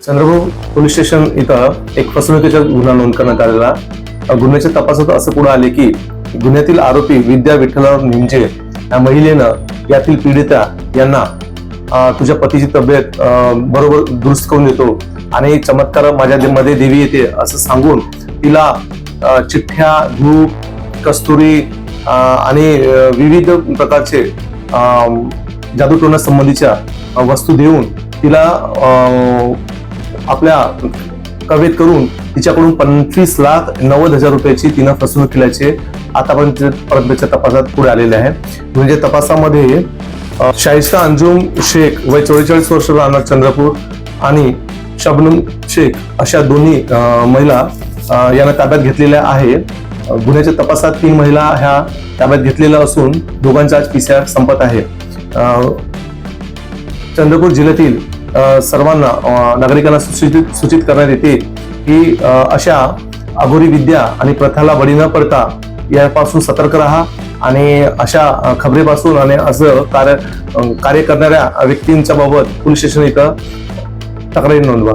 Chandrapur police station इथं एक फसवणुकीचा गुन्हा नोंद करण्यात आलेला. गुन्ह्याच्या तपासात असं पुढे आले की गुन्ह्यातील आरोपी विद्या विठ्ठलराव निमजे या महिलेनं यातील पीडिता यांना तुझ्या पतीची तब्येत बरोबर दुरुस्त करून देतो आणि चमत्कार माझ्या मध्ये देवी येते असं सांगून तिला चिठ्ठ्या, धूप, कस्तुरी आणि विविध प्रकारचे जादूटोणा संबंधीच्या वस्तू देऊन तिला आपल्या कवेत करून तिच्याकडून 25,90,000 रुपयाची तिनं फसवणूक केल्याचे आतापर्यंतच्या तपासात पुढे आलेले आहे. म्हणजे तपासामध्ये शाइस्ता अंजुम शेख वय 44 वर्ष राहणार चंद्रपूर आणि शबनम शेख अशा दोन्ही महिला यांना ताब्यात घेतलेल्या आहे. गुन्ह्याच्या तपासात 3 महिला ह्या ताब्यात घेतलेल्या असून दोघांचा आज PCR संपत आहे. चंद्रपूर जिल्ह्यातील सर्वांना नागरिकांना सूचित करण्यात येते की अशा अघोरी विद्या आणि प्रथाला बळी न पडता यापासून सतर्क राहा आणि अशा खबरेपासून आणि असं कार्य करणाऱ्या व्यक्तींच्या बाबत पोलीस स्टेशन इथं तक्रारी नोंदवा.